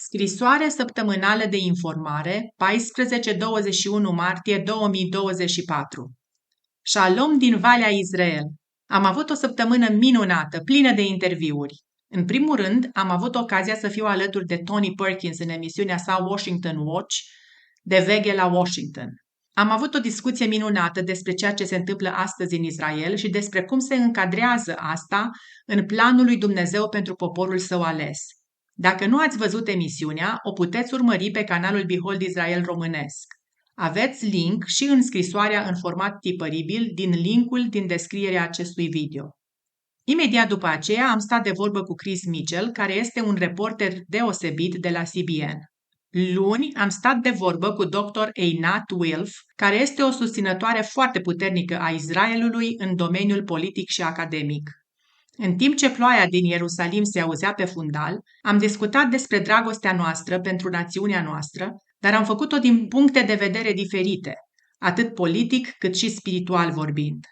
Scrisoare săptămânală de informare, 14-21 martie 2024. Shalom din Valea Israel. Am avut o săptămână minunată, plină de interviuri. În primul rând, am avut ocazia să fiu alături de Tony Perkins în emisiunea sa Washington Watch, de veche la Washington. Am avut o discuție minunată despre ceea ce se întâmplă astăzi în Israel și despre cum se încadrează asta în planul lui Dumnezeu pentru poporul său ales. Dacă nu ați văzut emisiunea, o puteți urmări pe canalul Behold Israel românesc. Aveți link și în scrisoarea în format tipăribil din linkul din descrierea acestui video. Imediat după aceea am stat de vorbă cu Chris Mitchell, care este un reporter deosebit de la CBN. Luni am stat de vorbă cu Dr. Einat Wilf, care este o susținătoare foarte puternică a Israelului în domeniul politic și academic. În timp ce ploaia din Ierusalim se auzea pe fundal, am discutat despre dragostea noastră pentru națiunea noastră, dar am făcut-o din puncte de vedere diferite, atât politic cât și spiritual vorbind.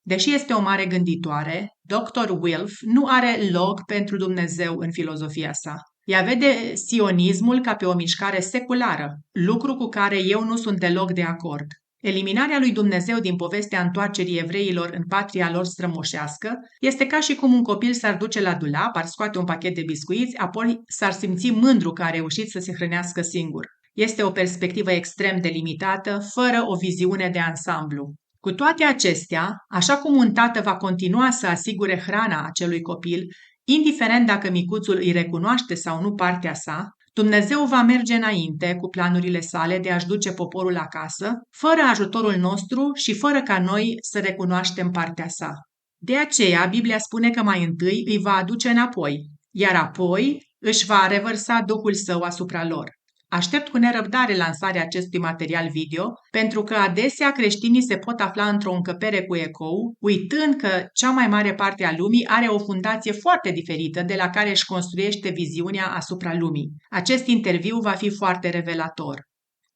Deși este o mare gânditoare, Dr. Wilf nu are loc pentru Dumnezeu în filozofia sa. Ea vede sionismul ca pe o mișcare seculară, lucru cu care eu nu sunt deloc de acord. Eliminarea lui Dumnezeu din povestea întoarcerii evreilor în patria lor strămoșească este ca și cum un copil s-ar duce la dulap, ar scoate un pachet de biscuiți, apoi s-ar simți mândru că a reușit să se hrănească singur. Este o perspectivă extrem de limitată, fără o viziune de ansamblu. Cu toate acestea, așa cum un tată va continua să asigure hrana acelui copil, indiferent dacă micuțul îi recunoaște sau nu partea sa, Dumnezeu va merge înainte cu planurile sale de a-și duce poporul acasă, fără ajutorul nostru și fără ca noi să recunoaștem partea sa. De aceea, Biblia spune că mai întâi îi va aduce înapoi, iar apoi își va revărsa Duhul Său asupra lor. Aștept cu nerăbdare lansarea acestui material video, pentru că adesea creștinii se pot afla într-o încăpere cu ecou, uitând că cea mai mare parte a lumii are o fundație foarte diferită de la care își construiește viziunea asupra lumii. Acest interviu va fi foarte revelator.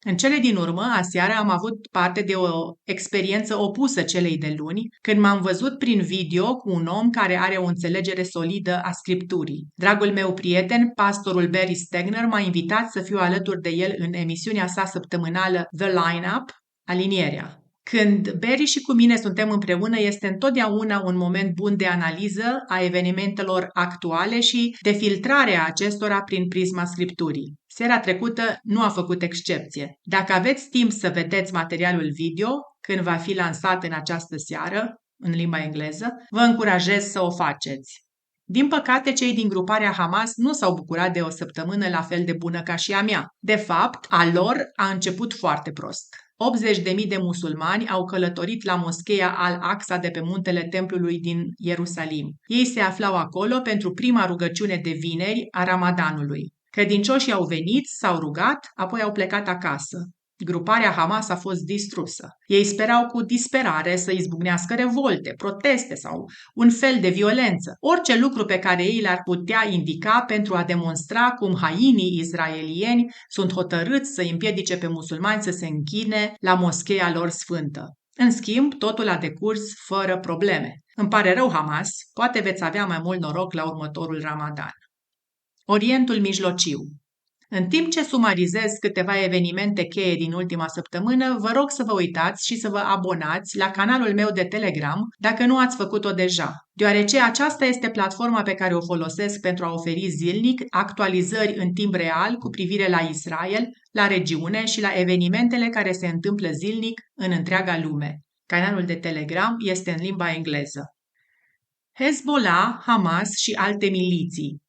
În cele din urmă, aseară am avut parte de o experiență opusă celei de luni, când m-am văzut prin video cu un om care are o înțelegere solidă a Scripturii. Dragul meu prieten, pastorul Barry Stegner, m-a invitat să fiu alături de el în emisiunea sa săptămânală The Line-Up, Alinierea. Când Barry și cu mine suntem împreună, este întotdeauna un moment bun de analiză a evenimentelor actuale și de filtrare a acestora prin prisma Scripturii. Seara trecută nu a făcut excepție. Dacă aveți timp să vedeți materialul video, când va fi lansat în această seară, în limba engleză, vă încurajez să o faceți. Din păcate, cei din gruparea Hamas nu s-au bucurat de o săptămână la fel de bună ca și a mea. De fapt, a lor a început foarte prost. 80.000 de musulmani au călătorit la moscheea Al-Aqsa de pe muntele templului din Ierusalim. Ei se aflau acolo pentru prima rugăciune de vineri a Ramadanului. Credincioșii au venit, s-au rugat, apoi au plecat acasă. Gruparea Hamas a fost distrusă. Ei sperau cu disperare să izbucnească revolte, proteste sau un fel de violență, orice lucru pe care ei l-ar putea indica pentru a demonstra cum hainii israelieni sunt hotărâți să împiedice pe musulmani să se închine la moscheea lor sfântă. În schimb, totul a decurs fără probleme. Îmi pare rău, Hamas, poate veți avea mai mult noroc la următorul Ramadan. Orientul Mijlociu. În timp ce sumarizez câteva evenimente cheie din ultima săptămână, vă rog să vă uitați și să vă abonați la canalul meu de Telegram dacă nu ați făcut-o deja, deoarece aceasta este platforma pe care o folosesc pentru a oferi zilnic actualizări în timp real cu privire la Israel, la regiune și la evenimentele care se întâmplă zilnic în întreaga lume. Canalul de Telegram este în limba engleză. Hezbollah, Hamas și alte miliții.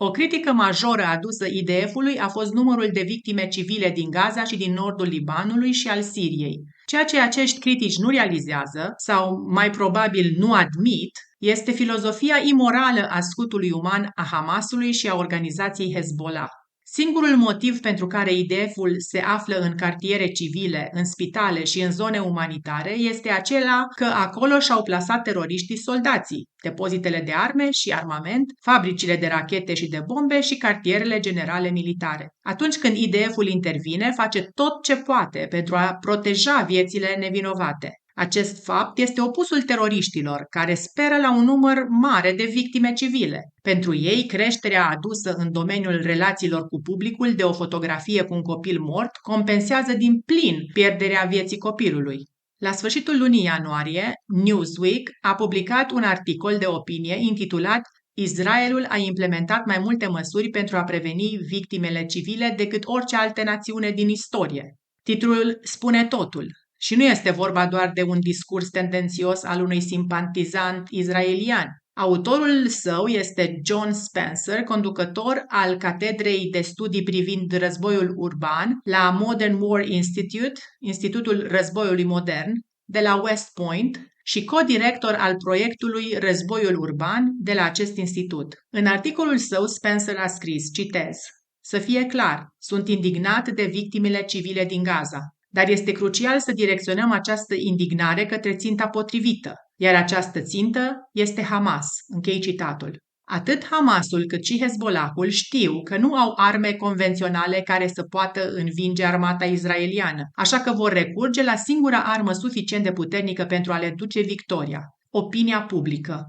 O critică majoră adusă IDF-ului a fost numărul de victime civile din Gaza și din nordul Libanului și al Siriei. Ceea ce acești critici nu realizează, sau mai probabil nu admit, este filozofia imorală a scutului uman a Hamasului și a organizației Hezbollah. Singurul motiv pentru care IDF-ul se află în cartiere civile, în spitale și în zone umanitare este acela că acolo și-au plasat teroriștii soldații, depozitele de arme și armament, fabricile de rachete și de bombe și cartierele generale militare. Atunci când IDF-ul intervine, face tot ce poate pentru a proteja viețile nevinovate. Acest fapt este opusul teroriștilor, care speră la un număr mare de victime civile. Pentru ei, creșterea adusă în domeniul relațiilor cu publicul de o fotografie cu un copil mort compensează din plin pierderea vieții copilului. La sfârșitul lunii ianuarie, Newsweek a publicat un articol de opinie intitulat Israelul a implementat mai multe măsuri pentru a preveni victimele civile decât orice altă națiune din istorie. Titlul spune totul. Și nu este vorba doar de un discurs tendențios al unui simpatizant israelian. Autorul său este John Spencer, conducător al Catedrei de Studii privind războiul urban la Modern War Institute, Institutul Războiului Modern, de la West Point, și co-director al proiectului Războiul Urban de la acest institut. În articolul său, Spencer a scris, citez, să fie clar, sunt indignat de victimele civile din Gaza, dar este crucial să direcționăm această indignare către ținta potrivită, iar această țintă este Hamas. Închei citatul. Atât Hamasul cât și Hezbollahul știu că nu au arme convenționale care să poată învinge armata israeliană, așa că vor recurge la singura armă suficient de puternică pentru a le duce victoria: opinia publică.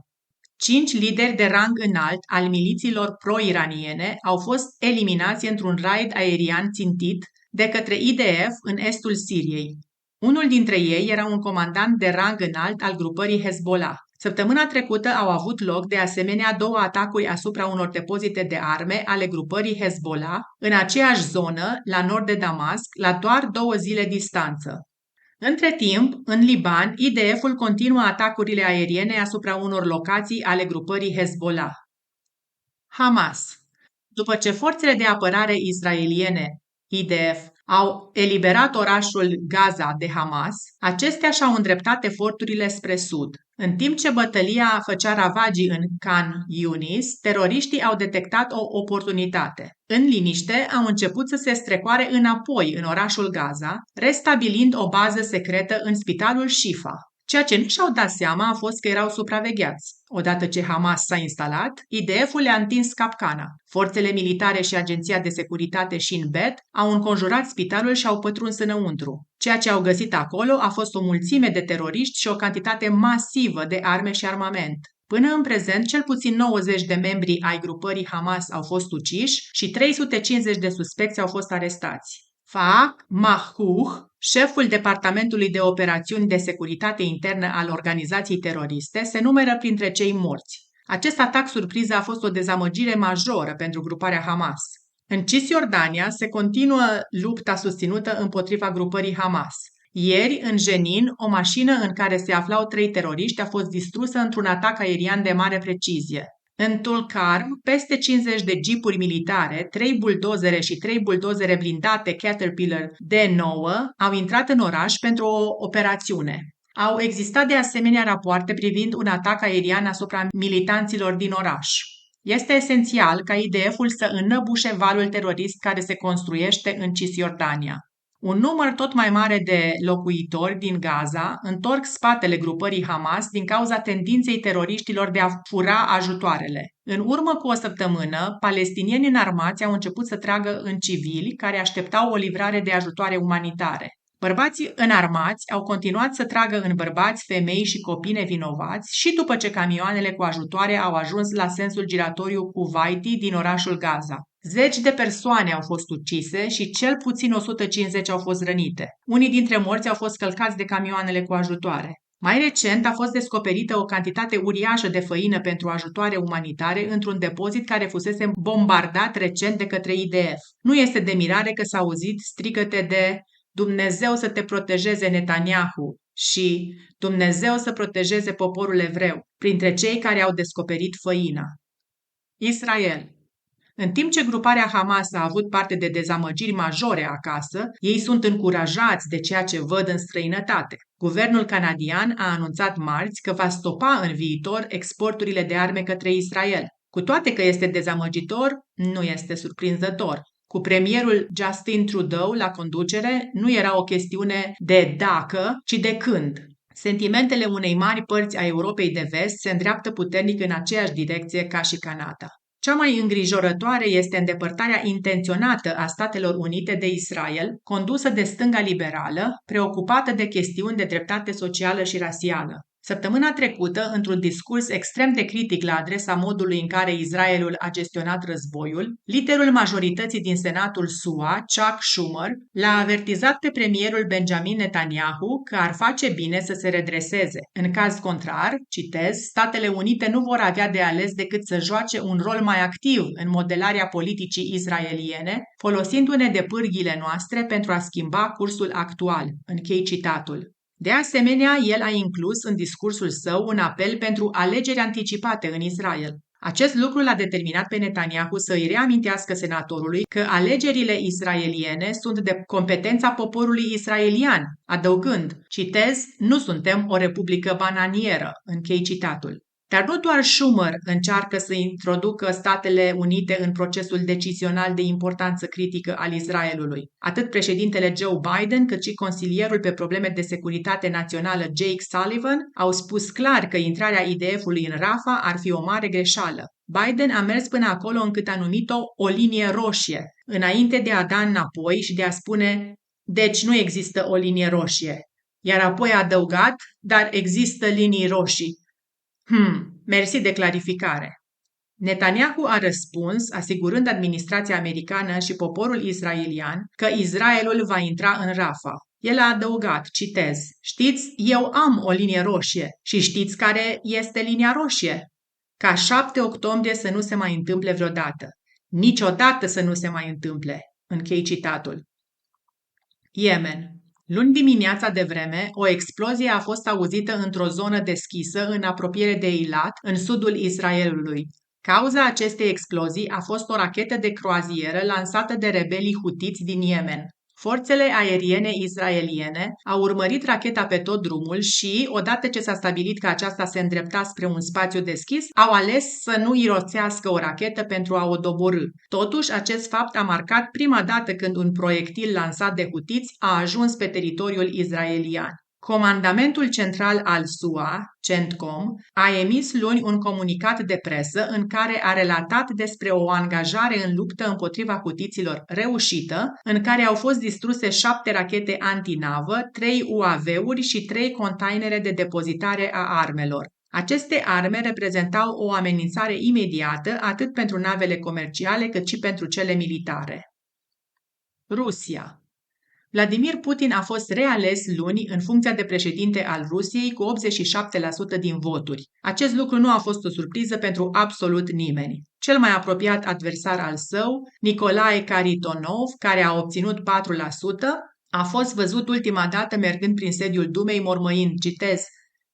5 lideri de rang înalt al milițiilor pro-iraniene au fost eliminați într-un raid aerian țintit de către IDF în estul Siriei. Unul dintre ei era un comandant de rang înalt al grupării Hezbollah. Săptămâna trecută au avut loc de asemenea 2 atacuri asupra unor depozite de arme ale grupării Hezbollah în aceeași zonă, la nord de Damasc, la doar 2 zile distanță. Între timp, în Liban, IDF-ul continuă atacurile aeriene asupra unor locații ale grupării Hezbollah. Hamas. După ce forțele de apărare israeliene, IDF, au eliberat orașul Gaza de Hamas, acestea și-au îndreptat eforturile spre sud. În timp ce bătălia făcea ravagii în Khan Yunis, teroriștii au detectat o oportunitate. În liniște, au început să se strecoare înapoi în orașul Gaza, restabilind o bază secretă în spitalul Shifa. Ceea ce nu și-au dat seama a fost că erau supravegheați. Odată ce Hamas s-a instalat, IDF-ul le-a întins capcana. Forțele militare și Agenția de Securitate Shin Bet au înconjurat spitalul și au pătruns înăuntru. Ceea ce au găsit acolo a fost o mulțime de teroriști și o cantitate masivă de arme și armament. Până în prezent, cel puțin 90 de membri ai grupării Hamas au fost uciși și 350 de suspecți au fost arestați. Faak Mahouh, șeful Departamentului de Operațiuni de Securitate Internă al organizației teroriste, se numără printre cei morți. Acest atac surpriză a fost o dezamăgire majoră pentru gruparea Hamas. În Cisjordania se continuă lupta susținută împotriva grupării Hamas. Ieri, în Jenin, o mașină în care se aflau 3 teroriști a fost distrusă într-un atac aerian de mare precizie. În Tulkarm, peste 50 de jeepuri militare, 3 buldozere și 3 buldozere blindate Caterpillar D9 au intrat în oraș pentru o operațiune. Au existat de asemenea rapoarte privind un atac aerian asupra militanților din oraș. Este esențial ca IDF-ul să înăbușe valul terorist care se construiește în Cisjordania. Un număr tot mai mare de locuitori din Gaza întorc spatele grupării Hamas din cauza tendinței teroriștilor de a fura ajutoarele. În urmă cu o săptămână, palestinieni înarmați au început să tragă în civili care așteptau o livrare de ajutoare umanitare. Bărbații înarmați au continuat să tragă în bărbați, femei și copii nevinovați și după ce camioanele cu ajutoare au ajuns la sensul giratoriu Kuwaiti din orașul Gaza. 10 de persoane au fost ucise și cel puțin 150 au fost rănite. Unii dintre morți au fost călcați de camioanele cu ajutoare. Mai recent a fost descoperită o cantitate uriașă de făină pentru ajutoare umanitare într-un depozit care fusese bombardat recent de către IDF. Nu este de mirare că s-au auzit strigăte de Dumnezeu să te protejeze, Netanyahu, și Dumnezeu să protejeze poporul evreu, printre cei care au descoperit făina. Israel. În timp ce gruparea Hamas a avut parte de dezamăgiri majore acasă, ei sunt încurajați de ceea ce văd în străinătate. Guvernul canadian a anunțat marți că va stopa în viitor exporturile de arme către Israel. Cu toate că este dezamăgitor, nu este surprinzător. Cu premierul Justin Trudeau la conducere, nu era o chestiune de dacă, ci de când. Sentimentele unei mari părți a Europei de Vest se îndreaptă puternic în aceeași direcție ca și Canada. Cea mai îngrijorătoare este îndepărtarea intenționată a Statelor Unite de Israel, condusă de stânga liberală, preocupată de chestiuni de dreptate socială și rasială. Săptămâna trecută, într-un discurs extrem de critic la adresa modului în care Israelul a gestionat războiul, liderul majorității din Senatul SUA, Chuck Schumer, l-a avertizat pe premierul Benjamin Netanyahu că ar face bine să se redreseze. În caz contrar, citez, Statele Unite nu vor avea de ales decât să joace un rol mai activ în modelarea politicii israeliene, folosindu-ne de pârghiile noastre pentru a schimba cursul actual. Închei citatul. De asemenea, el a inclus în discursul său un apel pentru alegeri anticipate în Israel. Acest lucru l-a determinat pe Netanyahu să îi reamintească senatorului că alegerile israeliene sunt de competența poporului israelian, adăugând, citez, nu suntem o republică bananieră, închei citatul. Dar nu doar Schumer încearcă să introducă Statele Unite în procesul decizional de importanță critică al Israelului. Atât președintele Joe Biden, cât și consilierul pe probleme de securitate națională Jake Sullivan au spus clar că intrarea IDF-ului în Rafah ar fi o mare greșeală. Biden a mers până acolo încât a numit-o o linie roșie, înainte de a da înapoi și de a spune, deci nu există o linie roșie. Iar apoi a adăugat, dar există linii roșii. Mersi de clarificare. Netanyahu a răspuns, asigurând administrația americană și poporul israelian că Israelul va intra în Rafah. El a adăugat, citez, știți, eu am o linie roșie și știți care este linia roșie? Ca 7 octombrie să nu se mai întâmple vreodată. Niciodată să nu se mai întâmple. Închei citatul. Yemen. Luni dimineața de vreme, o explozie a fost auzită într-o zonă deschisă în apropiere de Eilat, în sudul Israelului. Cauza acestei explozii a fost o rachetă de croazieră lansată de rebelii hutiți din Yemen. Forțele aeriene israeliene au urmărit racheta pe tot drumul și, odată ce s-a stabilit că aceasta se îndrepta spre un spațiu deschis, au ales să nu irosească o rachetă pentru a o doborî. Totuși, acest fapt a marcat prima dată când un proiectil lansat de hutiți a ajuns pe teritoriul israelian. Comandamentul Central al SUA, CENTCOM, a emis luni un comunicat de presă în care a relatat despre o angajare în luptă împotriva hutiților reușită, în care au fost distruse 7 rachete antinavă, 3 UAV-uri și 3 containere de depozitare a armelor. Aceste arme reprezentau o amenințare imediată atât pentru navele comerciale cât și pentru cele militare. Rusia. Vladimir Putin a fost reales luni în funcția de președinte al Rusiei cu 87% din voturi. Acest lucru nu a fost o surpriză pentru absolut nimeni. Cel mai apropiat adversar al său, Nicolae Kharitonov, care a obținut 4%, a fost văzut ultima dată mergând prin sediul Dumei mormăind, citez,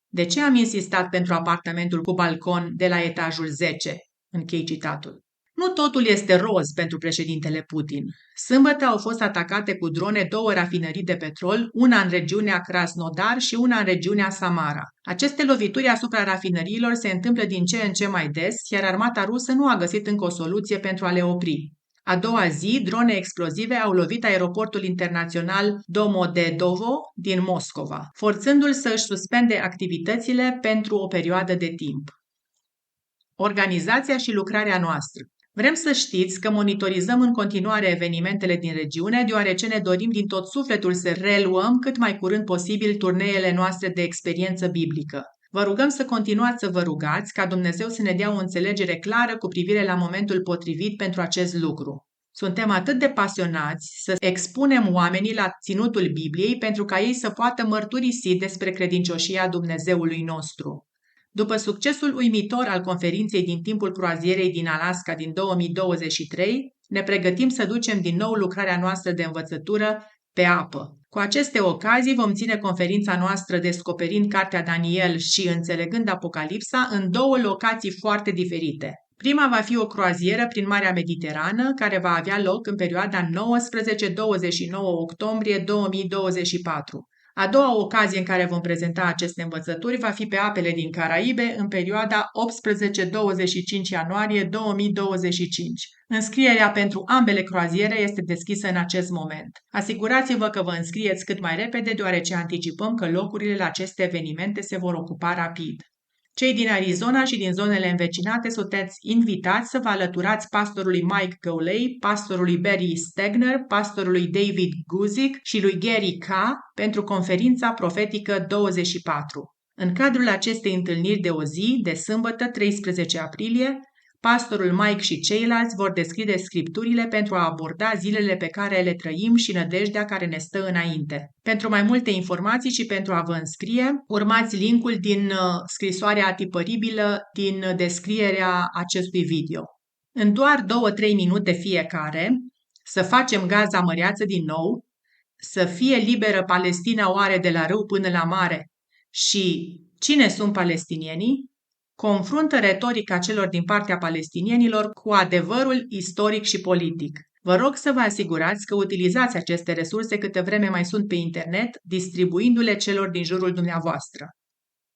de ce am insistat pentru apartamentul cu balcon de la etajul 10? Închei citatul. Nu totul este roz pentru președintele Putin. Sâmbătă au fost atacate cu drone 2 rafinării de petrol, una în regiunea Krasnodar și una în regiunea Samara. Aceste lovituri asupra rafinăriilor se întâmplă din ce în ce mai des, iar armata rusă nu a găsit încă o soluție pentru a le opri. A doua zi, drone explozive au lovit aeroportul internațional Domodedovo din Moscova, forțându-l să își suspende activitățile pentru o perioadă de timp. Organizația și lucrarea noastră. Vrem să știți că monitorizăm în continuare evenimentele din regiune, deoarece ne dorim din tot sufletul să reluăm cât mai curând posibil turneele noastre de experiență biblică. Vă rugăm să continuați să vă rugați ca Dumnezeu să ne dea o înțelegere clară cu privire la momentul potrivit pentru acest lucru. Suntem atât de pasionați să expunem oamenii la ținutul Bibliei pentru ca ei să poată mărturisi despre credincioșia Dumnezeului nostru. După succesul uimitor al conferinței din timpul croazierei din Alaska din 2023, ne pregătim să ducem din nou lucrarea noastră de învățătură pe apă. Cu aceste ocazii vom ține conferința noastră Descoperind Cartea Daniel și Înțelegând Apocalipsa în 2 locații foarte diferite. Prima va fi o croazieră prin Marea Mediterană, care va avea loc în perioada 19-29 octombrie 2024. A doua ocazie în care vom prezenta aceste învățături va fi pe apele din Caraibe în perioada 18-25 ianuarie 2025. Înscrierea pentru ambele croaziere este deschisă în acest moment. Asigurați-vă că vă înscrieți cât mai repede, deoarece anticipăm că locurile la aceste evenimente se vor ocupa rapid. Cei din Arizona și din zonele învecinate sunteți invitați să vă alăturați pastorului Mike Gowley, pastorului Barry Stegner, pastorului David Guzik și lui Gary K. pentru conferința profetică 24. În cadrul acestei întâlniri de o zi, de sâmbătă 13 aprilie, pastorul Mike și ceilalți vor deschide scripturile pentru a aborda zilele pe care le trăim și nădejdea care ne stă înainte. Pentru mai multe informații și pentru a vă înscrie, urmați linkul din scrisoarea tipăribilă din descrierea acestui video. În doar 2-3 minute fiecare, să facem Gaza măreață din nou, să fie liberă Palestina oare de la râu până la mare și cine sunt palestinienii, confruntă retorica celor din partea palestinienilor cu adevărul istoric și politic. Vă rog să vă asigurați că utilizați aceste resurse câte vreme mai sunt pe internet, distribuindu-le celor din jurul dumneavoastră.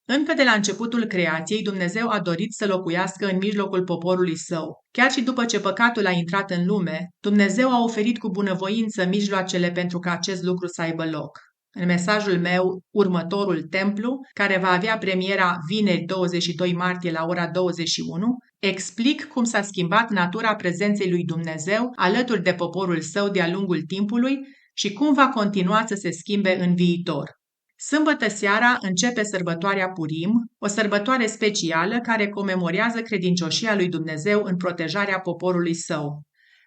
Încă de la începutul creației, Dumnezeu a dorit să locuiască în mijlocul poporului său. Chiar și după ce păcatul a intrat în lume, Dumnezeu a oferit cu bunăvoință mijloacele pentru ca acest lucru să aibă loc. În mesajul meu, următorul templu, care va avea premiera vineri 22 martie la ora 21, explic cum s-a schimbat natura prezenței lui Dumnezeu alături de poporul său de-a lungul timpului și cum va continua să se schimbe în viitor. Sâmbătă seara începe sărbătoarea Purim, o sărbătoare specială care comemorează credincioșia lui Dumnezeu în protejarea poporului său.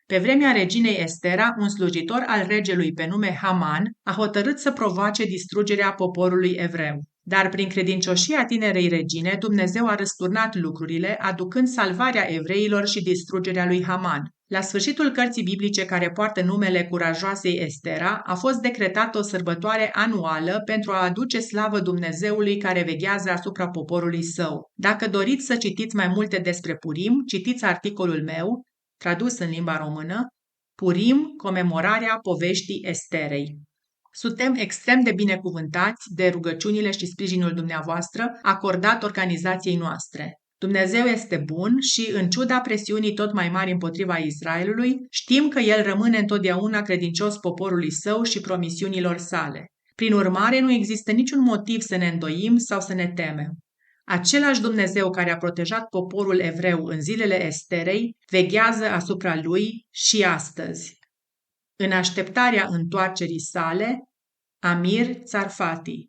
Pe vremea reginei Estera, un slujitor al regelui pe nume Haman a hotărât să provoace distrugerea poporului evreu. Dar prin credincioșia tinerei regine, Dumnezeu a răsturnat lucrurile, aducând salvarea evreilor și distrugerea lui Haman. La sfârșitul cărții biblice care poartă numele curajoasei Estera, a fost decretată o sărbătoare anuală pentru a aduce slavă Dumnezeului care veghează asupra poporului său. Dacă doriți să citiți mai multe despre Purim, citiți articolul meu, tradus în limba română, Purim, comemorarea poveștii Esterei. Suntem extrem de binecuvântați de rugăciunile și sprijinul dumneavoastră acordat organizației noastre. Dumnezeu este bun și, în ciuda presiunii tot mai mari împotriva Israelului, știm că El rămâne întotdeauna credincios poporului său și promisiunilor sale. Prin urmare, nu există niciun motiv să ne îndoim sau să ne temem. Același Dumnezeu care a protejat poporul evreu în zilele Esterei veghează asupra lui și astăzi. În așteptarea întoarcerii sale, Amir Tsarfati.